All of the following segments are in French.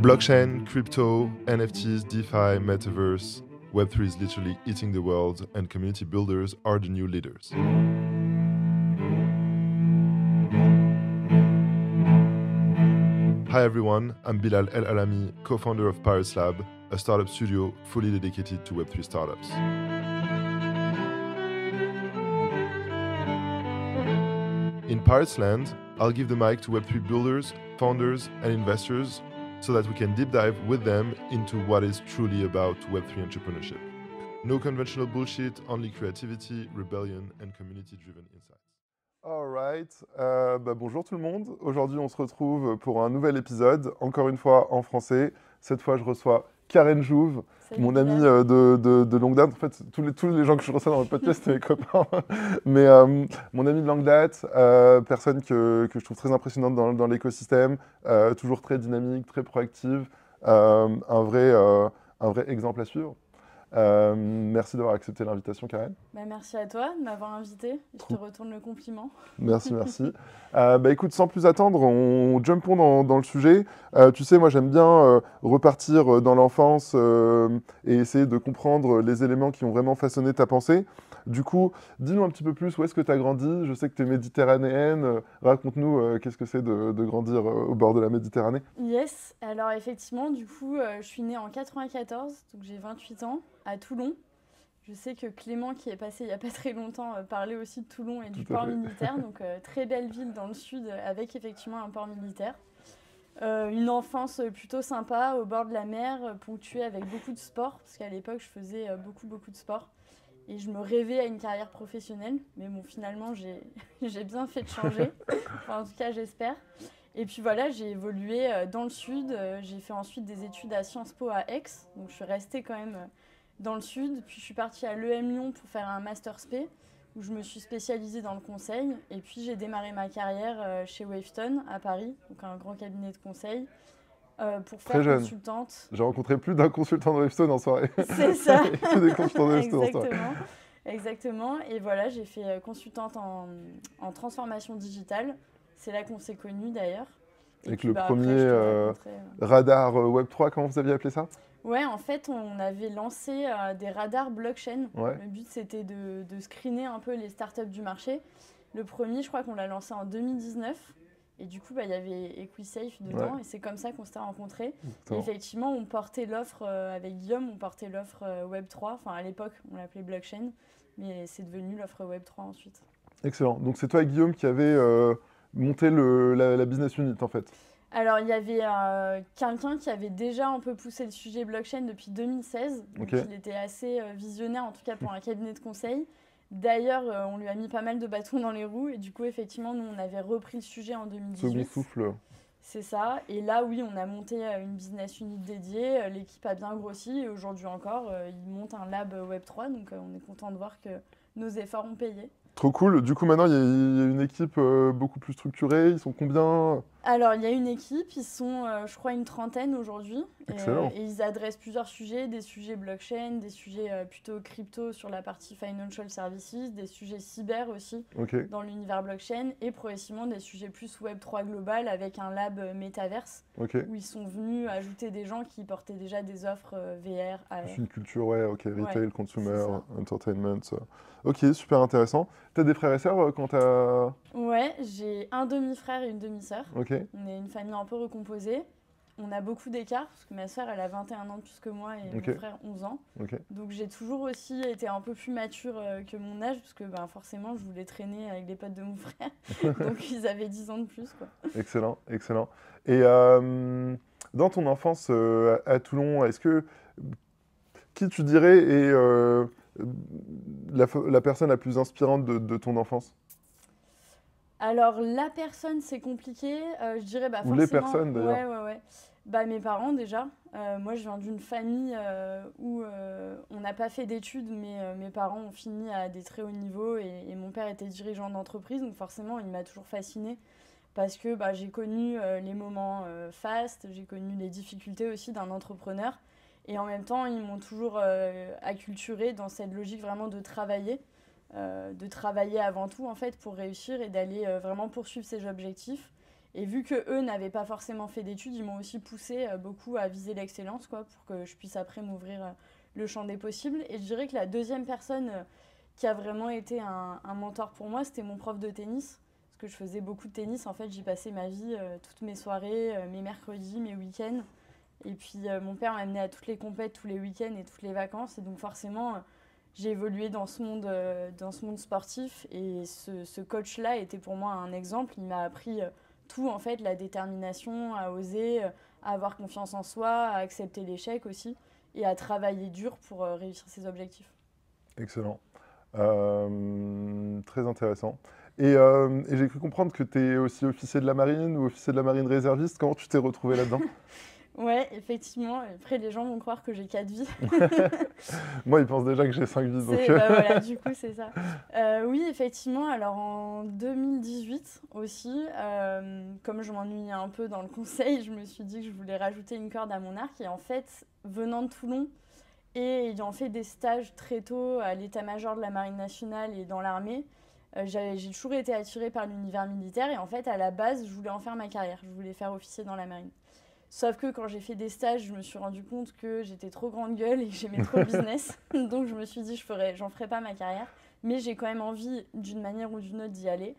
Blockchain, crypto, NFTs, DeFi, metaverse, Web3 is literally eating the world, and community builders are the new leaders. Hi everyone, I'm Bilal El Alami, co-founder of Pirates Lab, a startup studio fully dedicated to Web3 startups. In Pirates Land, I'll give the mic to Web3 builders, founders, and investors so that we can deep dive with them into what is truly about Web3 entrepreneurship. No conventional bullshit, only creativity, rebellion, and community-driven insights. All right. Bonjour tout le monde. Aujourd'hui, on se retrouve pour un nouvel épisode, encore une fois en français. Cette fois, je reçois Karen Jouve, mon amie de longue date. En fait, tous les gens que je reçois dans le podcast, c'est mes copains. Mais mon amie de longue date, personne que je trouve très impressionnante dans l'écosystème, toujours très dynamique, très proactive, un vrai exemple à suivre. Merci d'avoir accepté l'invitation, Karen. Merci à toi de m'avoir invité. Je te retourne le compliment. Merci. Écoute, sans plus attendre, on jumpons dans le sujet. Tu sais, moi j'aime bien repartir dans l'enfance et essayer de comprendre les éléments qui ont vraiment façonné ta pensée. Du coup, dis-nous un petit peu plus où est-ce que tu as grandi. Je sais que tu es méditerranéenne. Raconte-nous qu'est-ce que c'est de grandir au bord de la Méditerranée. Yes, alors effectivement, du coup, je suis née en 94, donc j'ai 28 ans, à Toulon. Je sais que Clément, qui est passé il n'y a pas très longtemps, parlait aussi de Toulon et du port militaire. Donc, très belle ville dans le sud, avec effectivement un port militaire. Une enfance plutôt sympa, au bord de la mer, ponctuée avec beaucoup de sport. Parce qu'à l'époque, je faisais beaucoup de sport. Et je me rêvais à une carrière professionnelle. Mais bon, finalement, j'ai bien fait de changer. Enfin, en tout cas, j'espère. Et puis voilà, j'ai évolué dans le sud. J'ai fait ensuite des études à Sciences Po à Aix. Donc, je suis restée quand même dans le sud. Puis je suis partie à l'EM Lyon pour faire un Master Spé, où je me suis spécialisée dans le conseil. Et puis j'ai démarré ma carrière chez Wavestone à Paris, donc un grand cabinet de conseil, pour faire consultante. J'ai rencontré plus d'un consultant de Wavestone en soirée. C'est ça. Des consultants de Wavestone en soirée. Exactement. Et voilà, j'ai fait consultante en transformation digitale. C'est là qu'on s'est connus d'ailleurs. Avec le premier radar Web3, comment vous aviez appelé ça ? Ouais, en fait, on avait lancé des radars blockchain. Ouais. Le but, c'était de screener un peu les startups du marché. Le premier, je crois qu'on l'a lancé en 2019. Et du coup, il y avait EquiSafe dedans. Ouais. Et c'est comme ça qu'on s'était rencontrés. Et effectivement, on portait l'offre avec Guillaume, on portait l'offre Web3. Enfin, à l'époque, on l'appelait blockchain. Mais c'est devenu l'offre Web3 ensuite. Excellent. Donc, c'est toi et Guillaume qui avez monté la business unit, en fait. Alors, il y avait quelqu'un qui avait déjà un peu poussé le sujet blockchain depuis 2016. Donc, il était assez visionnaire, en tout cas pour un cabinet de conseil. D'ailleurs, on lui a mis pas mal de bâtons dans les roues. Et du coup, effectivement, nous, on avait repris le sujet en 2018. Second souffle. C'est ça. Et là, oui, on a monté une business unit dédiée. L'équipe a bien grossi. Et aujourd'hui encore, ils montent un lab Web3. Donc, on est content de voir que nos efforts ont payé. Trop cool. Du coup, maintenant, il y a une équipe beaucoup plus structurée. Ils sont combien ? Alors, il y a une équipe. Ils sont, je crois, une trentaine aujourd'hui. Excellent. Et ils adressent plusieurs sujets. Des sujets blockchain, des sujets plutôt crypto sur la partie financial services, des sujets cyber aussi dans l'univers blockchain. Et progressivement, des sujets plus Web3 global avec un lab métaverse où ils sont venus ajouter des gens qui portaient déjà des offres VR, AR. C'est une culture, retail, consumer, entertainment. Ok, super intéressant. T'as des frères et sœurs quand t'as... Ouais, j'ai un demi-frère et une demi-sœur. On est une famille un peu recomposée. On a beaucoup d'écart, parce que ma sœur, elle a 21 ans de plus que moi et mon frère 11 ans. Donc j'ai toujours aussi été un peu plus mature que mon âge, parce que forcément, je voulais traîner avec les potes de mon frère. Donc ils avaient 10 ans de plus, quoi. Excellent. Et dans ton enfance à Toulon, qui tu dirais est la personne la plus inspirante de ton enfance ? Alors, la personne, c'est compliqué. Je dirais forcément... Ou les personnes, d'ailleurs. Ouais. Mes parents, déjà. Moi, je viens d'une famille où on n'a pas fait d'études, mais mes parents ont fini à des très hauts niveaux. Et mon père était dirigeant d'entreprise, donc forcément, il m'a toujours fascinée. Parce que j'ai connu les moments fastes, j'ai connu les difficultés aussi d'un entrepreneur. Et en même temps, ils m'ont toujours acculturée dans cette logique vraiment de travailler. de travailler avant tout en fait pour réussir et d'aller vraiment poursuivre ses objectifs. Et vu qu'eux n'avaient pas forcément fait d'études, ils m'ont aussi poussé beaucoup à viser l'excellence quoi, pour que je puisse après m'ouvrir le champ des possibles. Et je dirais que la deuxième personne qui a vraiment été un mentor pour moi, c'était mon prof de tennis. Parce que je faisais beaucoup de tennis, en fait j'y passais ma vie, toutes mes soirées, mes mercredis, mes week-ends. Et puis mon père m'a amené à toutes les compètes, tous les week-ends et toutes les vacances. Et donc forcément, j'ai évolué dans ce monde sportif. Et ce coach-là était pour moi un exemple. Il m'a appris tout, en fait, la détermination, à oser, à avoir confiance en soi, à accepter l'échec aussi. Et à travailler dur pour réussir ses objectifs. Excellent. Très intéressant. Et j'ai cru comprendre que tu es aussi officier de la marine ou officier de la marine réserviste. Comment tu t'es retrouvé là-dedans? Ouais, effectivement. Après, les gens vont croire que j'ai 4 vies. Moi, ils pensent déjà que j'ai 5 vies. Donc... voilà, du coup, c'est ça. Oui, effectivement. Alors, en 2018 aussi, comme je m'ennuyais un peu dans le conseil, je me suis dit que je voulais rajouter une corde à mon arc. Et en fait, venant de Toulon et ayant fait des stages très tôt à l'état-major de la Marine nationale et dans l'armée, j'ai toujours été attirée par l'univers militaire. Et en fait, à la base, je voulais en faire ma carrière. Je voulais faire officier dans la marine. Sauf que quand j'ai fait des stages, je me suis rendu compte que j'étais trop grande gueule et que j'aimais trop le business. Donc je me suis dit, j'en ferai pas ma carrière. Mais j'ai quand même envie, d'une manière ou d'une autre, d'y aller.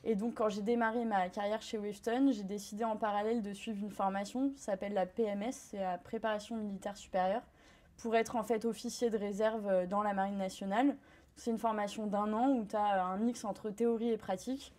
Et donc quand j'ai démarré ma carrière chez Wavestone, j'ai décidé en parallèle de suivre une formation qui s'appelle la PMS, c'est la préparation militaire supérieure, pour être en fait officier de réserve dans la Marine nationale. C'est une formation d'1 an où tu as un mix entre théorie et pratique.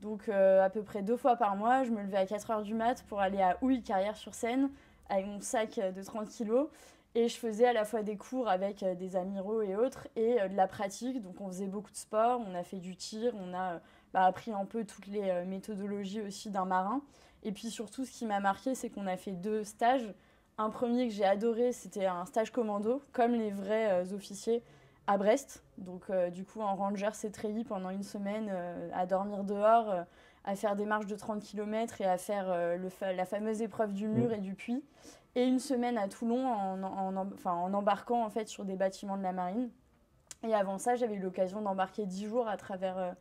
Donc à peu près 2 fois par mois, je me levais à 4h du mat pour aller à Houille, Carrière-sur-Seine, avec mon sac de 30 kilos. Et je faisais à la fois des cours avec des amiraux et autres, et de la pratique. Donc on faisait beaucoup de sport, on a fait du tir, on a appris un peu toutes les méthodologies aussi d'un marin. Et puis surtout, ce qui m'a marqué, c'est qu'on a fait 2 stages. Un premier que j'ai adoré, c'était un stage commando, comme les vrais officiers, à Brest. Donc du coup en Ranger treillis pendant une semaine à dormir dehors, à faire des marches de 30 km et à faire la fameuse épreuve du mur et du puits. Et une semaine à Toulon en embarquant en fait sur des bâtiments de la marine. Et avant ça, j'avais eu l'occasion d'embarquer 10 jours à travers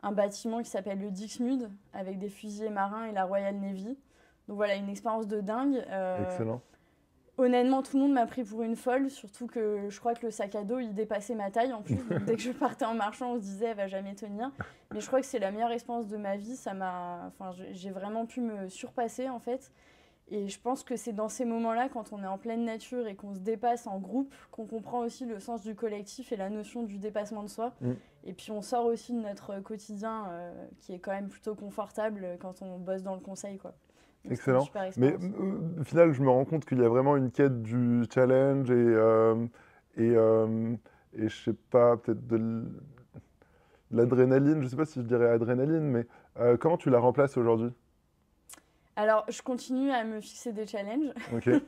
un bâtiment qui s'appelle le Dixmude avec des fusiliers marins et la Royal Navy. Donc voilà, une expérience de dingue. Excellent. Honnêtement, tout le monde m'a pris pour une folle, surtout que je crois que le sac à dos, il dépassait ma taille en plus. Donc, dès que je partais en marchant, on se disait, elle va jamais tenir. Mais je crois que c'est la meilleure expérience de ma vie. J'ai vraiment pu me surpasser en fait. Et je pense que c'est dans ces moments-là, quand on est en pleine nature et qu'on se dépasse en groupe, qu'on comprend aussi le sens du collectif et la notion du dépassement de soi. Et puis on sort aussi de notre quotidien qui est quand même plutôt confortable quand on bosse dans le conseil, quoi. Donc, excellent. Mais au final, je me rends compte qu'il y a vraiment une quête du challenge et je sais pas, peut-être de l'adrénaline. Je sais pas si je dirais adrénaline, mais comment tu la remplaces aujourd'hui? Alors, je continue à me fixer des challenges. Okay.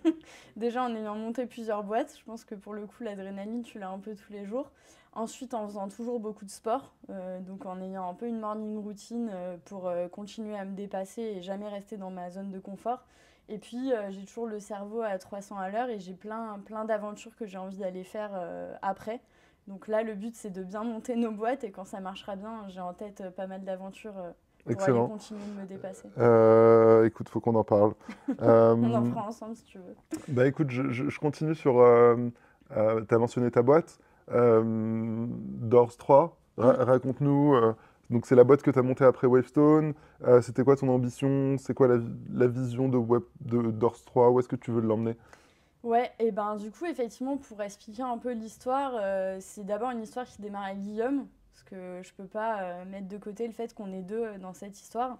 Déjà, en ayant monté plusieurs boîtes, je pense que pour le coup, l'adrénaline, tu l'as un peu tous les jours. Ensuite, en faisant toujours beaucoup de sport, donc en ayant un peu une morning routine pour continuer à me dépasser et jamais rester dans ma zone de confort. Et puis, j'ai toujours le cerveau à 300 à l'heure et j'ai plein d'aventures que j'ai envie d'aller faire après. Donc là, le but, c'est de bien monter nos boîtes et quand ça marchera bien, j'ai en tête pas mal d'aventures pour aller continuer de me dépasser. Écoute, faut qu'on en parle. On en fera ensemble si tu veux. Bah écoute, je continue sur... tu as mentionné ta boîte, Doors 3. Raconte-nous... donc c'est la boîte que tu as montée après Wavestone. C'était quoi ton ambition? C'est quoi la vision de Doors 3? Où est-ce que tu veux l'emmener? Ouais, et ben du coup, effectivement, pour expliquer un peu l'histoire, c'est d'abord une histoire qui démarre avec Guillaume, parce que je peux pas mettre de côté le fait qu'on est deux dans cette histoire.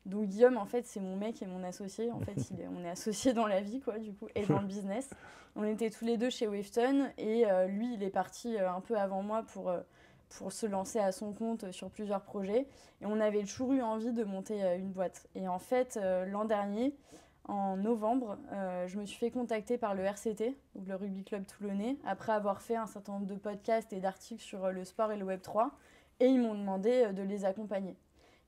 Donc Guillaume, en fait, c'est mon mec et mon associé. En fait, on est associés dans la vie, quoi, du coup, et dans le business. On était tous les deux chez Wavestone, et lui, il est parti un peu avant moi pour se lancer à son compte sur plusieurs projets. Et on avait toujours eu envie de monter une boîte. Et en fait, l'an dernier, en novembre, je me suis fait contacter par le RCT, donc le Rugby Club Toulonnais, après avoir fait un certain nombre de podcasts et d'articles sur le sport et le Web3, et ils m'ont demandé de les accompagner.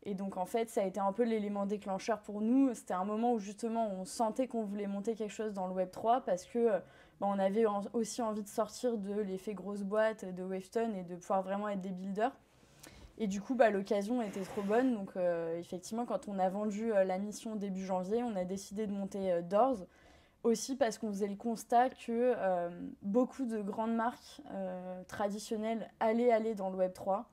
Et donc en fait, ça a été un peu l'élément déclencheur pour nous. C'était un moment où justement on sentait qu'on voulait monter quelque chose dans le Web3 parce que on avait aussi envie de sortir de l'effet grosse boîte de Wavestone et de pouvoir vraiment être des builders. Et du coup, l'occasion était trop bonne. Donc, effectivement, quand on a vendu la mission début janvier, on a décidé de monter Doors. Aussi parce qu'on faisait le constat que beaucoup de grandes marques traditionnelles allaient aller dans le Web3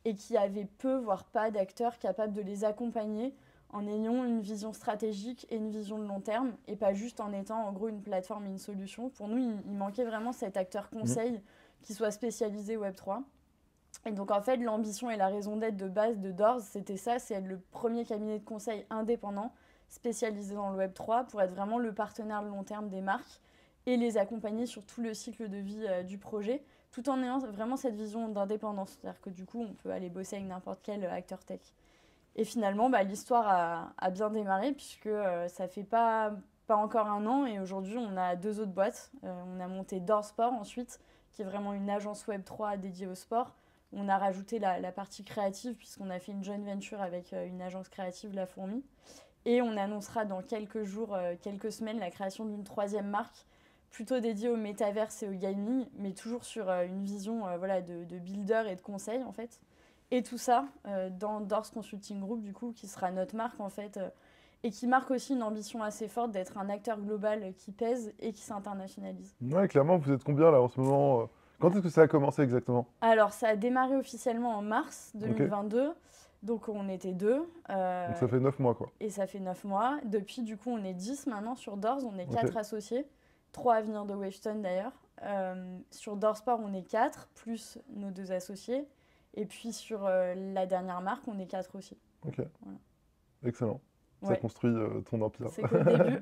et qu'il y avait peu, voire pas, d'acteurs capables de les accompagner en ayant une vision stratégique et une vision de long terme et pas juste en étant en gros une plateforme et une solution. Pour nous, il manquait vraiment cet acteur conseil qui soit spécialisé Web3. Et donc en fait, l'ambition et la raison d'être de base de Doors, c'était ça, c'est être le premier cabinet de conseil indépendant spécialisé dans le Web3 pour être vraiment le partenaire de long terme des marques et les accompagner sur tout le cycle de vie du projet, tout en ayant vraiment cette vision d'indépendance. C'est-à-dire que du coup, on peut aller bosser avec n'importe quel acteur tech. Et finalement, l'histoire a bien démarré puisque ça fait pas encore un an et aujourd'hui, on a 2 autres boîtes. On a monté Doors Sport ensuite, qui est vraiment une agence Web3 dédiée au sport. On a rajouté la partie créative puisqu'on a fait une joint venture avec une agence créative, La Fourmi. Et on annoncera dans quelques jours, quelques semaines, la création d'une 3e marque plutôt dédiée au métaverse et au gaming, mais toujours sur une vision de builder et de conseil en fait. Et tout ça dans Doors Consulting Group, du coup, qui sera notre marque en fait, et qui marque aussi une ambition assez forte d'être un acteur global qui pèse et qui s'internationalise. Ouais, clairement, vous êtes combien là en ce moment? Quand est-ce que ça a commencé exactement? Alors, ça a démarré officiellement en mars 2022. Donc, on était 2. Donc, ça fait 9 mois, quoi. Et ça fait 9 mois. Depuis, du coup, on est 10 maintenant sur Doors. On est 4 associés. 3 à venir de Wavestone, d'ailleurs. Sur Doors Sport, on est 4, plus nos 2 associés. Et puis, sur la dernière marque, on est 4 aussi. Ok. Voilà. Excellent. Ça Ouais. construit ton empire. C'est que le début.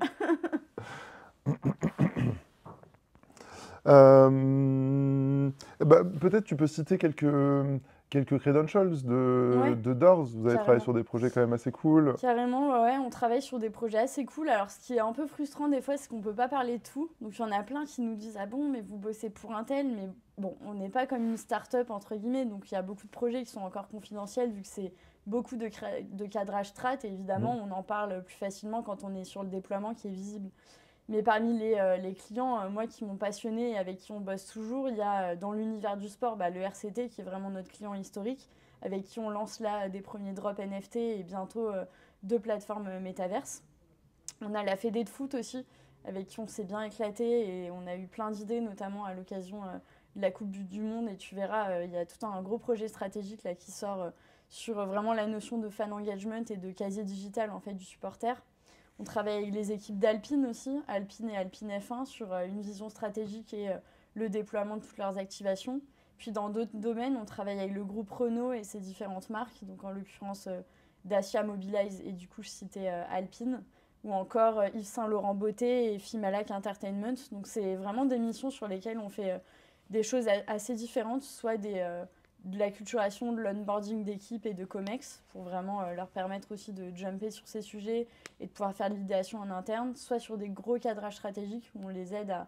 Peut-être tu peux citer quelques credentials de Doors. Vous avez travaillé sur des projets quand même assez cool. Carrément, ouais, on travaille sur des projets assez cool. Alors, ce qui est un peu frustrant des fois, c'est qu'on ne peut pas parler de tout. Donc, il y en a plein qui nous disent « Ah bon, mais vous bossez pour un tel ?» Mais bon, on n'est pas comme une start-up, entre guillemets. Donc, il y a beaucoup de projets qui sont encore confidentiels vu que c'est beaucoup de cadrage strat. Et évidemment, on en parle plus facilement quand on est sur le déploiement qui est visible. Mais parmi les clients, moi, qui m'ont passionné et avec qui on bosse toujours, il y a dans l'univers du sport le RCT qui est vraiment notre client historique, avec qui on lance là des premiers drops NFT et bientôt 2 plateformes métaverses. On a la Fédé de foot aussi, avec qui on s'est bien éclaté et on a eu plein d'idées, notamment à l'occasion de la Coupe du Monde. Et tu verras, il y a tout un gros projet stratégique là, qui sort sur vraiment la notion de fan engagement et de casier digital en fait, du supporter. On travaille avec les équipes d'Alpine aussi, Alpine et Alpine F1, sur une vision stratégique et le déploiement de toutes leurs activations. Puis dans d'autres domaines, on travaille avec le groupe Renault et ses différentes marques, donc en l'occurrence Dacia Mobilize et du coup je citais Alpine, ou encore Yves Saint Laurent Beauté et Fimalac Entertainment. Donc c'est vraiment des missions sur lesquelles on fait des choses assez différentes, soit de l'acculturation, de l'onboarding d'équipe et de COMEX pour vraiment leur permettre aussi de jumper sur ces sujets et de pouvoir faire de l'idéation en interne, soit sur des gros cadrages stratégiques où on les aide à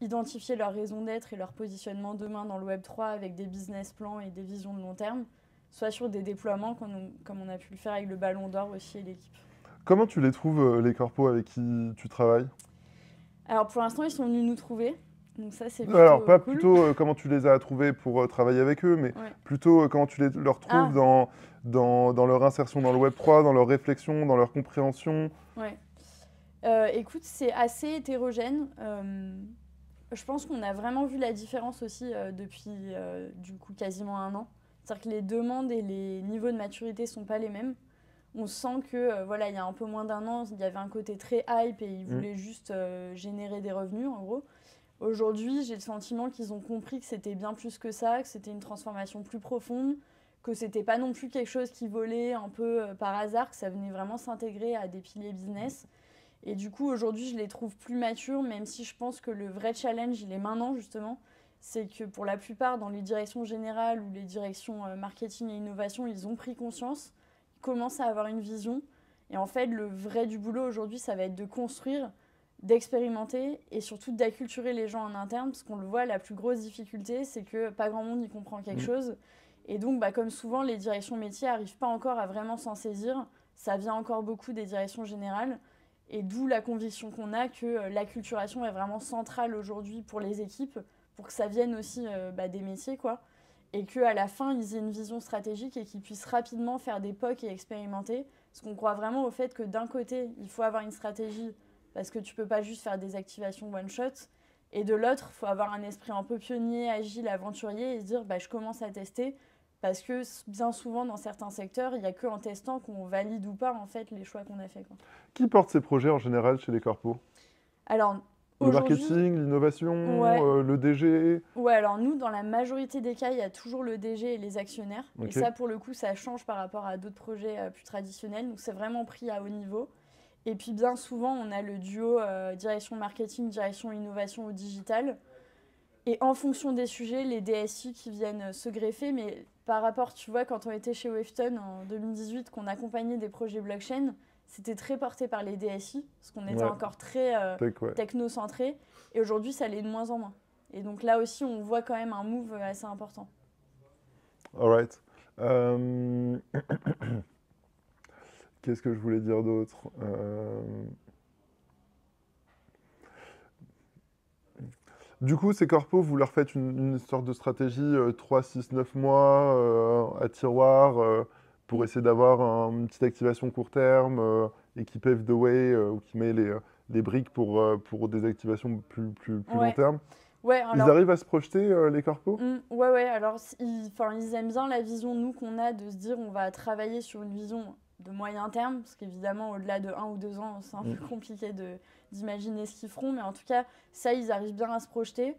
identifier leur raison d'être et leur positionnement demain dans le Web3 avec des business plans et des visions de long terme, soit sur des déploiements comme on a pu le faire avec le Ballon d'Or aussi et l'équipe. Comment tu les trouves, les corpos avec qui tu travailles? Alors pour l'instant, ils sont venus nous trouver. Donc ça, c'est alors, pas cool. plutôt comment tu les as trouvés pour travailler avec eux, mais plutôt comment tu leur trouves dans leur insertion dans le Web3, dans leur réflexion, dans leur compréhension. Ouais. Écoute, c'est assez hétérogène. Je pense qu'on a vraiment vu la différence aussi depuis du coup quasiment un an. C'est-à-dire que les demandes et les niveaux de maturité ne sont pas les mêmes. On sent que il y a un peu moins d'un an, il y avait un côté très hype et ils voulaient juste générer des revenus en gros. Aujourd'hui, j'ai le sentiment qu'ils ont compris que c'était bien plus que ça, que c'était une transformation plus profonde, que c'était pas non plus quelque chose qui volait un peu par hasard, que ça venait vraiment s'intégrer à des piliers business. Et du coup, aujourd'hui, je les trouve plus matures, même si je pense que le vrai challenge, il est maintenant justement. C'est que pour la plupart, dans les directions générales ou les directions marketing et innovation, ils ont pris conscience, ils commencent à avoir une vision. Et en fait, le vrai du boulot aujourd'hui, ça va être de construire, d'expérimenter et surtout d'acculturer les gens en interne, parce qu'on le voit, la plus grosse difficulté, c'est que pas grand monde y comprend quelque chose. Et donc, comme souvent, les directions métiers n'arrivent pas encore à vraiment s'en saisir. Ça vient encore beaucoup des directions générales. Et d'où la conviction qu'on a que l'acculturation est vraiment centrale aujourd'hui pour les équipes, pour que ça vienne aussi des métiers, quoi. Et qu'à la fin, ils aient une vision stratégique et qu'ils puissent rapidement faire des POC et expérimenter. Parce qu'on croit vraiment au fait que d'un côté, il faut avoir une stratégie parce que tu ne peux pas juste faire des activations one-shot. Et de l'autre, il faut avoir un esprit un peu pionnier, agile, aventurier et se dire je commence à tester. Parce que bien souvent, dans certains secteurs, il n'y a qu'en testant qu'on valide ou pas en fait, les choix qu'on a faits. Qui porte ces projets en général chez les corpos? Alors, le marketing, l'innovation, ouais. Le DG? Ouais, alors nous, dans la majorité des cas, il y a toujours le DG et les actionnaires. Okay. Et ça, pour le coup, ça change par rapport à d'autres projets plus traditionnels. Donc, c'est vraiment pris à haut niveau. Et puis, bien souvent, on a le duo direction marketing, direction innovation ou digital. Et en fonction des sujets, les DSI qui viennent se greffer. Mais par rapport, tu vois, quand on était chez Wavestone en 2018, qu'on accompagnait des projets blockchain, c'était très porté par les DSI, parce qu'on était encore très techno-centré. Et aujourd'hui, ça l'est de moins en moins. Et donc là aussi, on voit quand même un move assez important. All right. Qu'est-ce que je voulais dire d'autre? Du coup, ces corpos, vous leur faites une sorte de stratégie 3, 6, 9 mois à tiroir pour essayer d'avoir une petite activation court terme et qui pave the way ou qui met les briques pour des activations plus long terme. Ouais, alors, ils arrivent à se projeter, les corpos? Ouais. Alors, ils aiment bien la vision, nous, qu'on a de se dire on va travailler sur une vision de moyen terme, parce qu'évidemment, au-delà de 1 ou 2 ans, c'est un peu compliqué d'imaginer ce qu'ils feront, mais en tout cas, ça, ils arrivent bien à se projeter.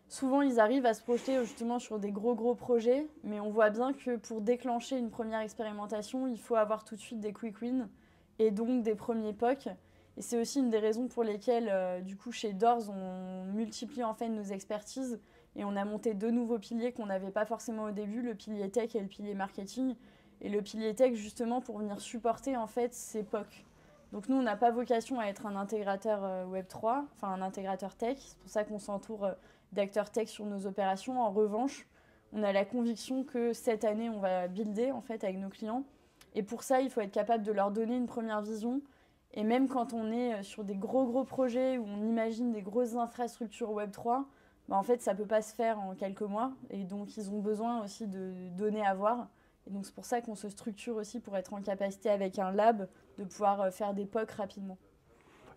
Souvent, ils arrivent à se projeter justement sur des gros projets, mais on voit bien que pour déclencher une première expérimentation, il faut avoir tout de suite des quick wins et donc des premiers POC. Et c'est aussi une des raisons pour lesquelles, du coup, chez Doors, on multiplie en fait nos expertises et on a monté 2 nouveaux piliers qu'on n'avait pas forcément au début, le pilier tech et le pilier marketing. Et le pilier tech, justement, pour venir supporter en fait ces POC. Donc nous, on n'a pas vocation à être un intégrateur Web3, enfin un intégrateur tech. C'est pour ça qu'on s'entoure d'acteurs tech sur nos opérations. En revanche, on a la conviction que cette année, on va builder en fait avec nos clients. Et pour ça, il faut être capable de leur donner une première vision. Et même quand on est sur des gros projets où on imagine des grosses infrastructures Web3, en fait, ça ne peut pas se faire en quelques mois. Et donc, ils ont besoin aussi de données à voir. Et donc, c'est pour ça qu'on se structure aussi pour être en capacité avec un lab de pouvoir faire des POC rapidement.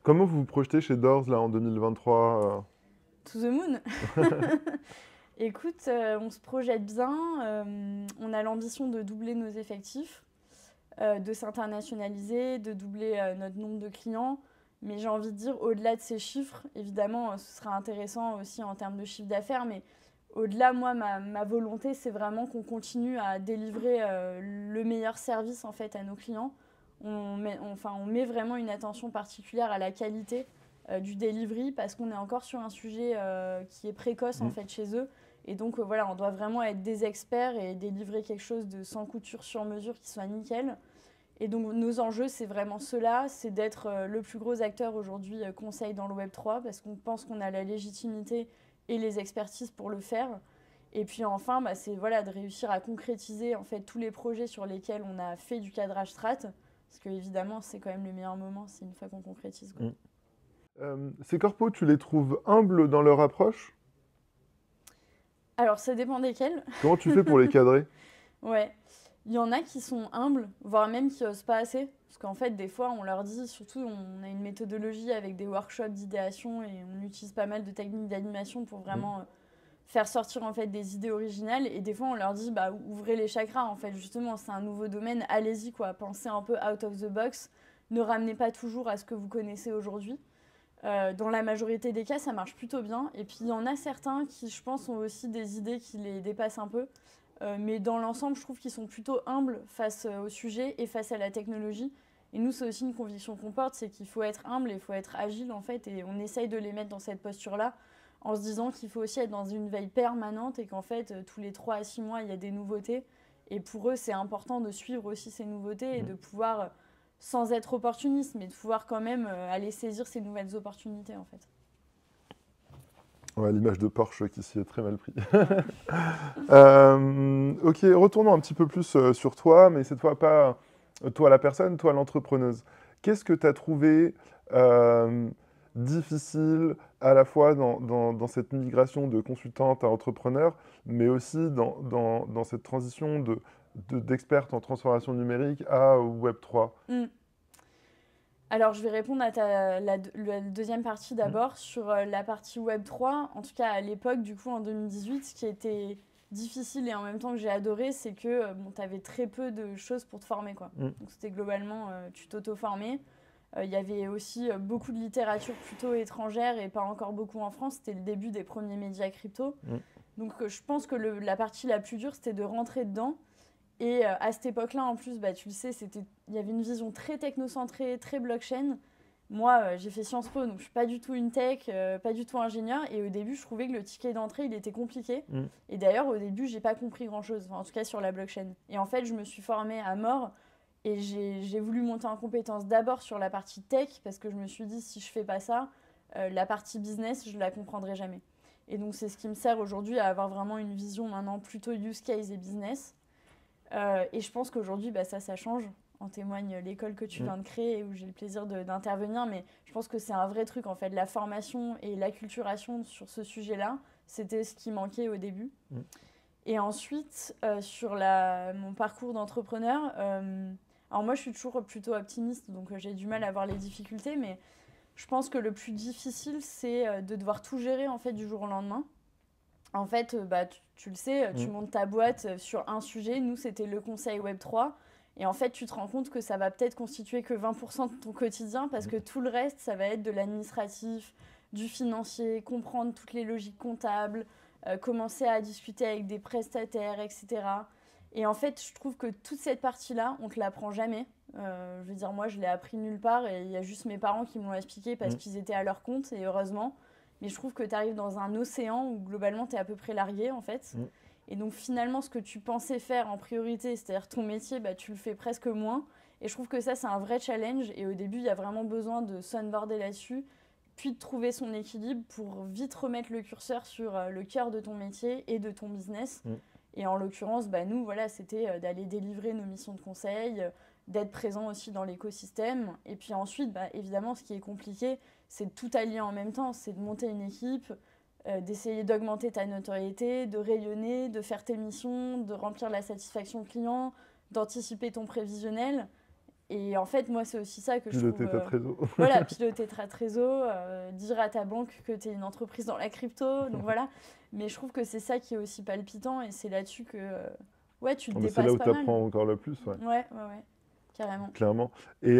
Comment vous vous projetez chez Doors là en 2023 To the moon. Écoute, on se projette bien. On a l'ambition de doubler nos effectifs, de s'internationaliser, de doubler notre nombre de clients. Mais j'ai envie de dire, au-delà de ces chiffres, évidemment, ce sera intéressant aussi en termes de chiffre d'affaires, mais au-delà, moi, ma volonté, c'est vraiment qu'on continue à délivrer le meilleur service en fait, à nos clients. On met vraiment une attention particulière à la qualité du delivery parce qu'on est encore sur un sujet qui est précoce en fait, chez eux. Et donc, voilà, on doit vraiment être des experts et délivrer quelque chose de sans couture sur mesure qui soit nickel. Et donc, nos enjeux, c'est vraiment cela, c'est d'être le plus gros acteur aujourd'hui conseil dans le Web3 parce qu'on pense qu'on a la légitimité et les expertises pour le faire. Et puis enfin, c'est de réussir à concrétiser en fait, tous les projets sur lesquels on a fait du cadrage strat. Parce qu'évidemment, c'est quand même le meilleur moment, c'est une fois qu'on concrétise. Ces corpos, tu les trouves humbles dans leur approche? Alors, ça dépend desquels. Comment tu fais pour les cadrer? Ouais. Il y en a qui sont humbles, voire même qui n'osent pas assez. Parce qu'en fait, des fois, on leur dit, surtout, on a une méthodologie avec des workshops d'idéation et on utilise pas mal de techniques d'animation pour vraiment faire sortir en fait, des idées originales. Et des fois, on leur dit, ouvrez les chakras, en fait, justement, c'est un nouveau domaine, allez-y, quoi. Pensez un peu out of the box. Ne ramenez pas toujours à ce que vous connaissez aujourd'hui. Dans la majorité des cas, ça marche plutôt bien. Et puis, il y en a certains qui, je pense, ont aussi des idées qui les dépassent un peu. Mais dans l'ensemble, je trouve qu'ils sont plutôt humbles face au sujet et face à la technologie. Et nous, c'est aussi une conviction qu'on porte, c'est qu'il faut être humble et il faut être agile, en fait. Et on essaye de les mettre dans cette posture-là en se disant qu'il faut aussi être dans une veille permanente et qu'en fait, tous les 3 à 6 mois, il y a des nouveautés. Et pour eux, c'est important de suivre aussi ces nouveautés et de pouvoir, sans être opportuniste, mais de pouvoir quand même aller saisir ces nouvelles opportunités, en fait. Ouais, l'image de Porsche qui s'y est très mal pris. Ok, retournons un petit peu plus sur toi, mais cette fois pas toi la personne, toi l'entrepreneuse. Qu'est-ce que tu as trouvé difficile à la fois dans cette migration de consultante à entrepreneur, mais aussi dans cette transition d'experte en transformation numérique à Web3? Alors, je vais répondre à la deuxième partie d'abord. Sur la partie Web3, en tout cas à l'époque, du coup, en 2018, ce qui était difficile et en même temps que j'ai adoré, c'est que bon, tu avais très peu de choses pour te former, quoi. Donc, c'était globalement, tu t'auto-formais. Il y avait aussi beaucoup de littérature plutôt étrangère et pas encore beaucoup en France. C'était le début des premiers médias crypto. Donc, je pense que la partie la plus dure, c'était de rentrer dedans. Et à cette époque-là, en plus, bah, tu le sais, il y avait une vision très technocentrée, très blockchain. Moi, j'ai fait Sciences Po, donc je ne suis pas du tout une tech, pas du tout ingénieur. Et au début, je trouvais que le ticket d'entrée, il était compliqué. Et d'ailleurs, au début, je n'ai pas compris grand-chose, en tout cas sur la blockchain. Et en fait, je me suis formée à mort et j'ai voulu monter en compétence d'abord sur la partie tech parce que je me suis dit, si je ne fais pas ça, la partie business, je ne la comprendrai jamais. Et donc, c'est ce qui me sert aujourd'hui à avoir vraiment une vision maintenant plutôt use case et business. Et je pense qu'aujourd'hui, bah, ça change. En témoigne l'école que tu viens de créer et où j'ai le plaisir d'intervenir. Mais je pense que c'est un vrai truc, en fait. La formation et l'acculturation sur ce sujet-là, c'était ce qui manquait au début. Et ensuite, sur mon parcours d'entrepreneur, alors moi, je suis toujours plutôt optimiste, donc j'ai du mal à voir les difficultés. Mais je pense que le plus difficile, c'est de devoir tout gérer, en fait, du jour au lendemain. En fait, bah, tu le sais, tu montes ta boîte sur un sujet. Nous, c'était le conseil Web3. Et en fait, tu te rends compte que ça va peut-être constituer que 20% de ton quotidien parce que tout le reste, ça va être de l'administratif, du financier, comprendre toutes les logiques comptables, commencer à discuter avec des prestataires, etc. Et en fait, je trouve que toute cette partie-là, on ne te l'apprend jamais. Je veux dire, moi, je l'ai appris nulle part et il y a juste mes parents qui me l'ont expliqué parce qu'ils étaient à leur compte et heureusement. Mais je trouve que tu arrives dans un océan où globalement tu es à peu près largué en fait. Et donc finalement ce que tu pensais faire en priorité, c'est-à-dire ton métier, bah, tu le fais presque moins. Et je trouve que ça c'est un vrai challenge et au début il y a vraiment besoin de s'onboarder là-dessus, puis de trouver son équilibre pour vite remettre le curseur sur le cœur de ton métier et de ton business. Et en l'occurrence, bah, nous voilà, c'était d'aller délivrer nos missions de conseil, d'être présent aussi dans l'écosystème. Et puis ensuite, bah, évidemment, ce qui est compliqué, c'est de tout allier en même temps. C'est de monter une équipe, d'essayer d'augmenter ta notoriété, de rayonner, de faire tes missions, de remplir la satisfaction client, d'anticiper ton prévisionnel. Et en fait, moi, c'est aussi ça que piloter je trouve... ta trésor. Voilà, piloter ta trésor, dire à ta banque que tu es une entreprise dans la crypto. Donc voilà. Mais je trouve que c'est ça qui est aussi palpitant et c'est là-dessus que ouais, tu te dépasses pas mal. C'est là où tu apprends encore le plus. Ouais, carrément. Clairement. Et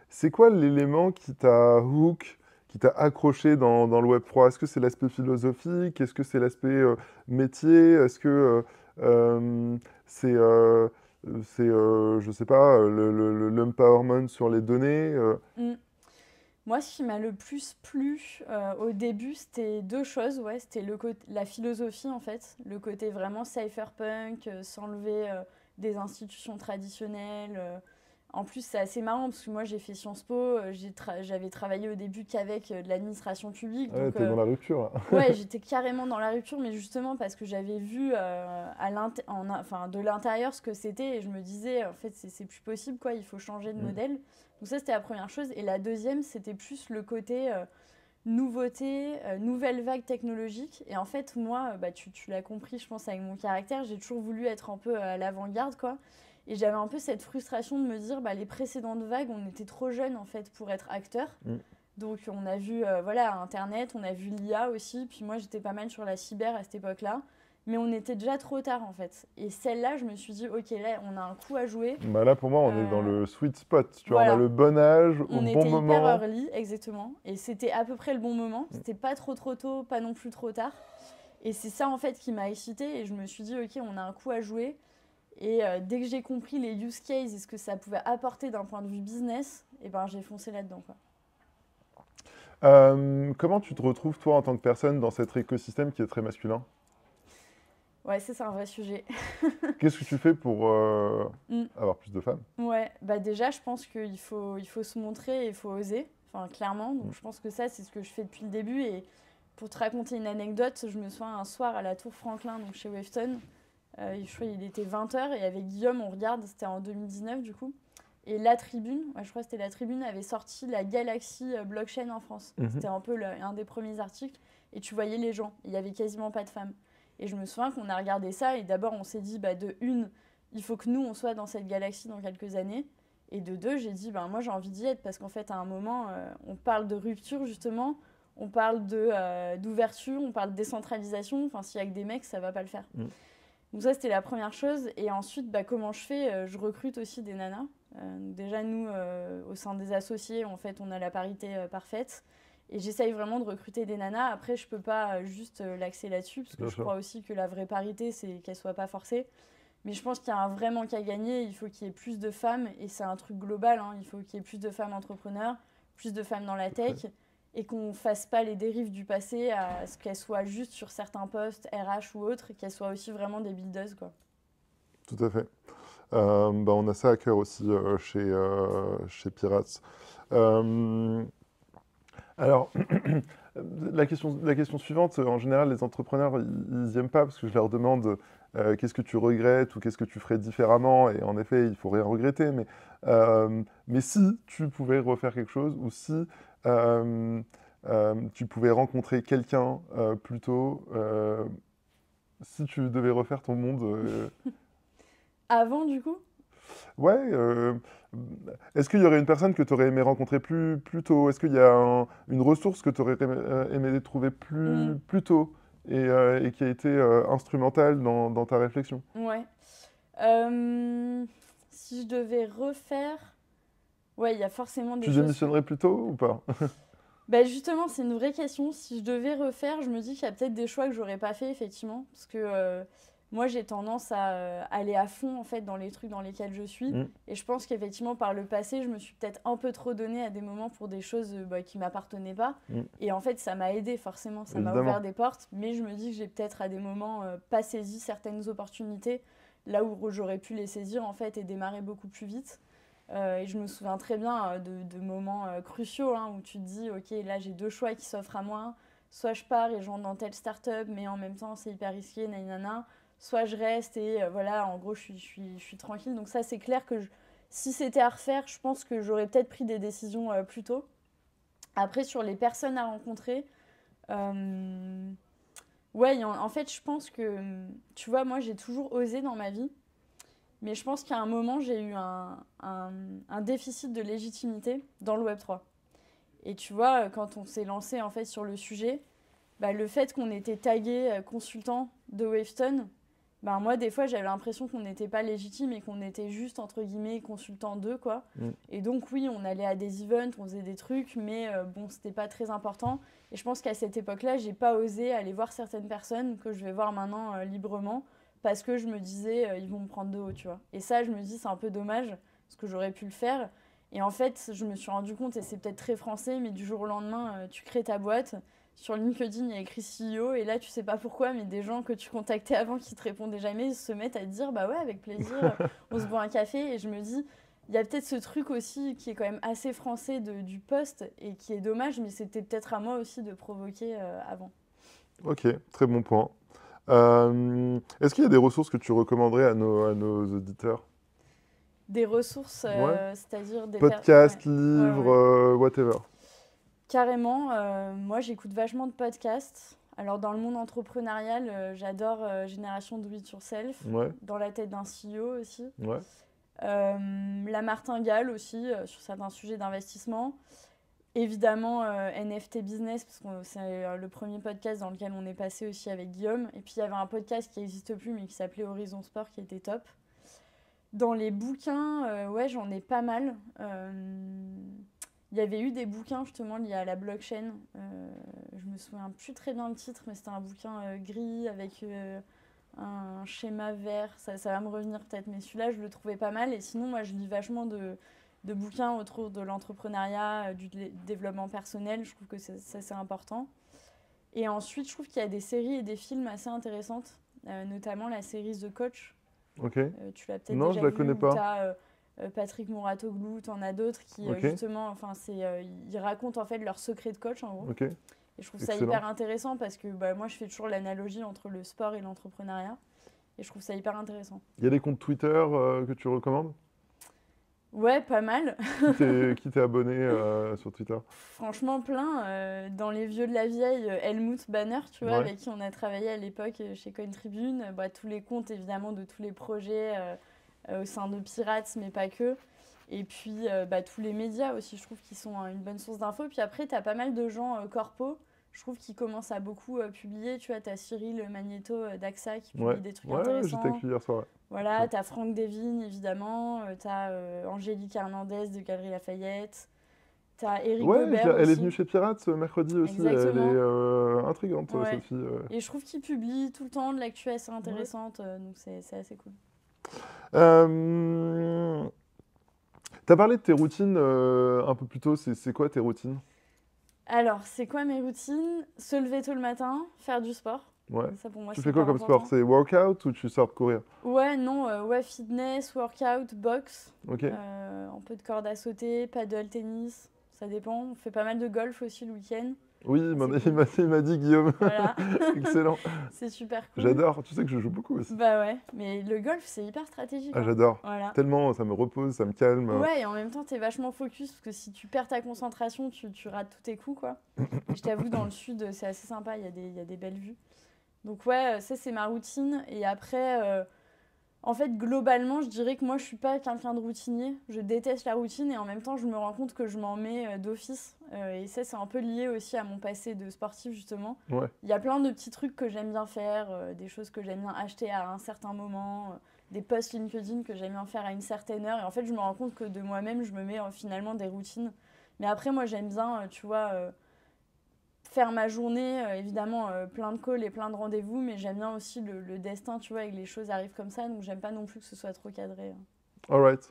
c'est quoi l'élément qui t'a hook, qui t'a accroché dans le Web3? Est-ce que c'est l'aspect philosophique? Est-ce que c'est l'aspect métier? Est-ce que je sais pas, l'empowerment sur les données? Moi, ce qui m'a le plus plu au début, c'était deux choses. Ouais, c'était la philosophie, en fait. Le côté vraiment cypherpunk, s'enlever des institutions traditionnelles. En plus, c'est assez marrant parce que moi, j'ai fait Sciences Po. J'avais travaillé au début qu'avec de l'administration publique. Ouais, donc, t'es dans la rupture, là. Ouais, j'étais carrément dans la rupture, mais justement parce que j'avais vu de l'intérieur ce que c'était et je me disais, en fait, c'est plus possible, quoi. Il faut changer de modèle. Donc ça, c'était la première chose. Et la deuxième, c'était plus le côté nouveauté, nouvelle vague technologique. Et en fait, moi, bah, tu l'as compris, je pense, avec mon caractère, j'ai toujours voulu être un peu à l'avant-garde, quoi. Et j'avais un peu cette frustration de me dire, bah, les précédentes vagues, on était trop jeunes, en fait, pour être acteurs. Donc, on a vu Internet, on a vu l'IA aussi. Puis moi, j'étais pas mal sur la cyber à cette époque-là. Mais on était déjà trop tard, en fait. Et celle-là, je me suis dit, OK, là, on a un coup à jouer. Bah là, pour moi, on est dans le sweet spot. Tu vois, on a le bon âge, au bon moment. On était hyper early, exactement. Et c'était à peu près le bon moment. C'était pas trop tôt, pas non plus trop tard. Et c'est ça, en fait, qui m'a excitée. Et je me suis dit, OK, on a un coup à jouer. Et dès que j'ai compris les use cases et ce que ça pouvait apporter d'un point de vue business, et ben, j'ai foncé là-dedans, quoi. Comment tu te retrouves, toi, en tant que personne, dans cet écosystème qui est très masculin? Ouais, c'est un vrai sujet. Qu'est-ce que tu fais pour avoir plus de femmes? Ouais, bah déjà, je pense qu'il faut se montrer et il faut oser, enfin, clairement. Donc, je pense que ça, c'est ce que je fais depuis le début. Et pour te raconter une anecdote, je me souviens un soir à la Tour Franklin, donc chez Wavestone. Je crois qu'il était 20h et avec Guillaume, on regarde, c'était en 2019 du coup. Et La Tribune, ouais, je crois que c'était La Tribune, avait sorti la galaxie blockchain en France. C'était un peu un des premiers articles. Et tu voyais les gens, il n'y avait quasiment pas de femmes. Et je me souviens qu'on a regardé ça et d'abord on s'est dit, il faut que nous on soit dans cette galaxie dans quelques années. Et de deux, j'ai dit, moi j'ai envie d'y être parce qu'en fait à un moment, on parle de rupture justement, on parle d'ouverture, on parle de décentralisation. Enfin, s'il n'y a que des mecs, ça ne va pas le faire. Donc ça, c'était la première chose. Et ensuite, comment je fais je recrute aussi des nanas. Déjà, nous, au sein des associés, en fait, on a la parité parfaite. Et j'essaye vraiment de recruter des nanas. Après, je ne peux pas juste l'axer là-dessus, parce que je crois aussi que la vraie parité, c'est qu'elle ne soit pas forcée. Mais je pense qu'il y a un vrai manque à gagner. Il faut qu'il y ait plus de femmes, et c'est un truc global. Il faut qu'il y ait plus de femmes entrepreneurs, plus de femmes dans la tech, et qu'on ne fasse pas les dérives du passé à ce qu'elles soient juste sur certains postes, RH ou autres, qu'elles soient aussi vraiment des builders, quoi. Tout à fait. On a ça à cœur aussi chez Pirates. Alors, la question suivante, en général, les entrepreneurs, ils n'aiment pas parce que je leur demande qu'est-ce que tu regrettes ou qu'est-ce que tu ferais différemment. Et en effet, il ne faut rien regretter. Mais si tu pouvais refaire quelque chose ou si tu pouvais rencontrer quelqu'un plus tôt, si tu devais refaire ton monde... Avant, du coup? Ouais. Est-ce qu'il y aurait une personne que tu aurais aimé rencontrer plus tôt? Est-ce qu'il y a une ressource que tu aurais aimé trouver plus tôt et qui a été instrumentale dans ta réflexion? Ouais. Si je devais refaire... Ouais, il y a forcément des choses... Tu démissionnerais plus tôt ou pas? Justement, c'est une vraie question. Si je devais refaire, je me dis qu'il y a peut-être des choix que j'aurais pas fait, effectivement. Parce que moi, j'ai tendance à aller à fond, en fait, dans les trucs dans lesquels je suis. Et je pense qu'effectivement, par le passé, je me suis peut-être un peu trop donnée à des moments pour des choses qui m'appartenaient pas. Et en fait, ça m'a aidé, forcément. Ça m'a ouvert des portes. Mais je me dis que j'ai peut-être, à des moments, pas saisi certaines opportunités, là où j'aurais pu les saisir, en fait, et démarrer beaucoup plus vite. Et je me souviens très bien de moments cruciaux où tu te dis, ok, là j'ai deux choix qui s'offrent à moi. Soit je pars et je rentre dans telle start-up, mais en même temps c'est hyper risqué, nanana. Soit je reste et voilà, en gros je suis tranquille. Donc ça, c'est clair que si c'était à refaire, je pense que j'aurais peut-être pris des décisions plus tôt. Après, sur les personnes à rencontrer, ouais, en fait, je pense que, tu vois, moi j'ai toujours osé dans ma vie. Mais je pense qu'à un moment, j'ai eu un déficit de légitimité dans le Web3. Et tu vois, quand on s'est lancé en fait sur le sujet, le fait qu'on était tagué consultant de Wavestone, moi, des fois, j'avais l'impression qu'on n'était pas légitime et qu'on était juste, entre guillemets, consultant d'eux, quoi. Et donc, oui, on allait à des events, on faisait des trucs, mais bon, c'était pas très important. Et je pense qu'à cette époque-là, j'ai pas osé aller voir certaines personnes que je vais voir maintenant librement, parce que je me disais, ils vont me prendre de haut, tu vois. Et ça, je me dis, c'est un peu dommage, parce que j'aurais pu le faire. Et en fait, je me suis rendu compte, et c'est peut-être très français, mais du jour au lendemain, tu crées ta boîte. Sur LinkedIn, il y a écrit CEO, et là, tu sais pas pourquoi, mais des gens que tu contactais avant qui te répondaient jamais, ils se mettent à te dire, bah ouais, avec plaisir, on se boit un café. Et je me dis, il y a peut-être ce truc aussi qui est quand même assez français du poste, et qui est dommage, mais c'était peut-être à moi aussi de provoquer avant. Ok, très bon point. Est-ce qu'il y a des ressources que tu recommanderais à nos auditeurs? Des ressources, Ouais. c'est-à-dire des... Podcasts, livres, whatever. Carrément, moi j'écoute vachement de podcasts. Alors dans le monde entrepreneurial, j'adore Génération Do It Yourself, dans la tête d'un CEO aussi. La martingale aussi, sur certains sujets d'investissement. Évidemment, NFT Business, parce que c'est le premier podcast dans lequel on est passé aussi avec Guillaume. Et puis il y avait un podcast qui n'existe plus, mais qui s'appelait Horizon Sport, qui était top. Dans les bouquins, ouais, j'en ai pas mal. Il y avait eu des bouquins justement liés à la blockchain. Je me souviens plus très bien le titre, mais c'était un bouquin gris avec un schéma vert. Ça va me revenir peut-être, mais celui-là, je le trouvais pas mal. Et sinon, moi, je lis vachement de bouquins autour de l'entrepreneuriat, du développement personnel. Je trouve que ça, c'est important. Et ensuite, je trouve qu'il y a des séries et des films assez intéressantes, notamment la série The Coach. Tu l'as peut-être non, déjà je la vu, connais pas. Patrick Mouratoglou, t'en as d'autres qui justement, ils racontent en fait leurs secrets de coach en gros. Et je trouve ça hyper intéressant parce que moi je fais toujours l'analogie entre le sport et l'entrepreneuriat et je trouve ça hyper intéressant. Il y a des comptes Twitter que tu recommandes? Ouais, pas mal. Qui t'est abonné sur Twitter? Franchement, plein. Dans les vieux de la vieille, Helmut Banner, tu vois, Ouais. avec qui on a travaillé à l'époque chez Coin Tribune. Bah, tous les comptes, évidemment, de tous les projets au sein de Pirates, mais pas que. Et puis, bah, tous les médias aussi, je trouve qu'ils sont une bonne source d'infos. Puis après, tu as pas mal de gens corpo, je trouve, qui commencent à beaucoup publier. Tu vois, tu as Cyril Magneto d'AXA qui publie Ouais, des trucs ouais, j'étais intéressants. avec lui hier soir. Ouais. Voilà, t'as Franck Devine, évidemment. T'as Angélique Hernandez de Galerie Lafayette. T'as Eric Ouais, Gobert elle est aussi. venue chez Pirates mercredi aussi. Elle Exactement. est intrigante, Ouais. cette fille. Et je trouve qu'il publie tout le temps de l'actu assez intéressante, donc c'est assez cool. T'as parlé de tes routines un peu plus tôt. C'est quoi tes routines? Alors, c'est quoi mes routines? Se lever tôt le matin, faire du sport. Ouais. Ça pour moi, Tu c'est fais quoi hyper comme sport? important. C'est workout ou tu sors courir? Ouais, non, ouais, fitness, workout, boxe, Ok. un peu de corde à sauter, paddle, tennis, ça dépend. On fait pas mal de golf aussi le week-end. Oui, il m'a dit Guillaume. Voilà, Excellent. c'est super cool. J'adore. Tu sais que je joue beaucoup aussi. Bah ouais, mais le golf, c'est hyper stratégique. Ah, hein. j'adore. Voilà. Tellement, ça me repose, ça me calme. Ouais, et en même temps, t'es vachement focus parce que si tu perds ta concentration, tu rates tous tes coups, quoi. Et je t'avoue, dans le sud, c'est assez sympa, il y a des belles vues. Donc ouais, ça, c'est ma routine. Et après, en fait, globalement, je dirais que moi, je suis pas quelqu'un de routinier. Je déteste la routine et en même temps, je me rends compte que je m'en mets d'office. Et ça, c'est un peu lié aussi à mon passé de sportif, justement. Ouais. Il y a plein de petits trucs que j'aime bien faire, des choses que j'aime bien acheter à un certain moment, des posts LinkedIn que j'aime bien faire à une certaine heure. Et en fait, je me rends compte que de moi-même, je me mets finalement des routines. Mais après, moi, j'aime bien, tu vois, faire ma journée, évidemment, plein de calls et plein de rendez-vous, mais j'aime bien aussi le destin, tu vois, et que les choses arrivent comme ça. Donc, j'aime pas non plus que ce soit trop cadré. All right.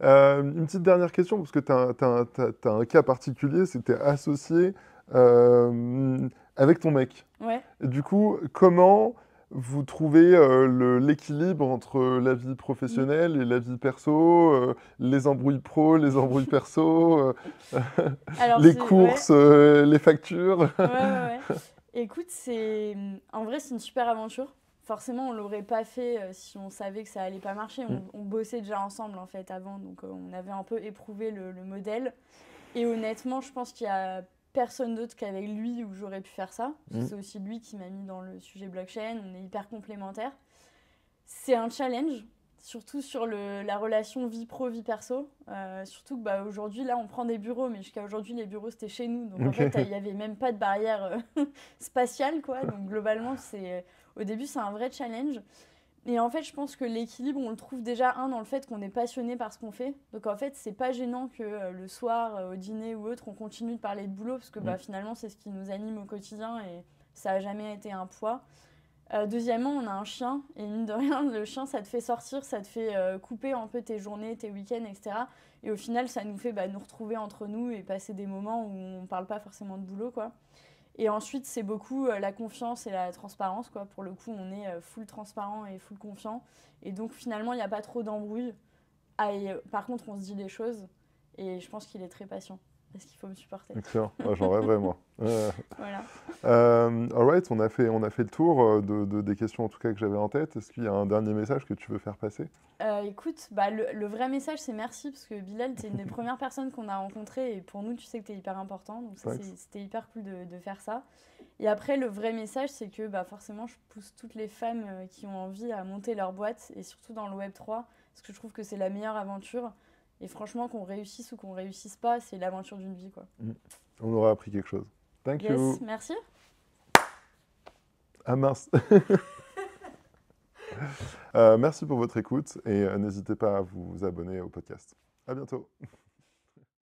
Une petite dernière question, parce que tu as un cas particulier, c'est que tu es associé avec ton mec. Ouais. Et du coup, comment vous trouvez l'équilibre entre la vie professionnelle et la vie perso, les embrouilles pro, les embrouilles perso, Alors, les courses, les factures? Ouais. Écoute, en vrai, c'est une super aventure. Forcément, on l'aurait pas fait si on savait que ça allait pas marcher. On bossait déjà ensemble, en fait, avant. Donc, on avait un peu éprouvé le modèle. Et honnêtement, je pense qu'il y a personne d'autre qu'avec lui où j'aurais pu faire ça. C'est aussi lui qui m'a mis dans le sujet blockchain. On est hyper complémentaires. C'est un challenge, surtout sur la relation vie pro, vie perso. Surtout que bah, aujourd'hui, là, on prend des bureaux, mais jusqu'à aujourd'hui, les bureaux, c'était chez nous. Donc en fait, il n'y avait même pas de barrière spatiale, quoi. Donc globalement, au début, c'est un vrai challenge. Et en fait, je pense que l'équilibre, on le trouve déjà, dans le fait qu'on est passionné par ce qu'on fait. Donc en fait, c'est pas gênant que le soir, au dîner ou autre, on continue de parler de boulot, parce que bah, finalement, c'est ce qui nous anime au quotidien et ça n'a jamais été un poids. Deuxièmement, on a un chien, et mine de rien, le chien, ça te fait sortir, ça te fait couper un peu tes journées, tes week-ends, etc. Et au final, ça nous fait nous retrouver entre nous et passer des moments où on ne parle pas forcément de boulot, quoi. Et ensuite, c'est beaucoup la confiance et la transparence, quoi. Pour le coup, on est full transparent et full confiant. Et donc, finalement, il n'y a pas trop d'embrouilles. Par contre, on se dit les choses, et je pense qu'il est très patient. Parce qu'il faut me supporter. Excellent, j'en rêverais moi. Voilà. All right, on a fait le tour des questions en tout cas que j'avais en tête. Est-ce qu'il y a un dernier message que tu veux faire passer? Écoute, le vrai message c'est merci parce que Bilal, t'es une des premières personnes qu'on a rencontrées et pour nous tu sais que t'es hyper important, donc c'était hyper cool de faire ça. Et après le vrai message c'est que forcément je pousse toutes les femmes qui ont envie à monter leur boîte et surtout dans le Web3 parce que je trouve que c'est la meilleure aventure. Et franchement, qu'on réussisse ou qu'on réussisse pas, c'est l'aventure d'une vie, quoi. On aura appris quelque chose. Thank you. Merci. Ah mince. Merci pour votre écoute et n'hésitez pas à vous abonner au podcast. À bientôt.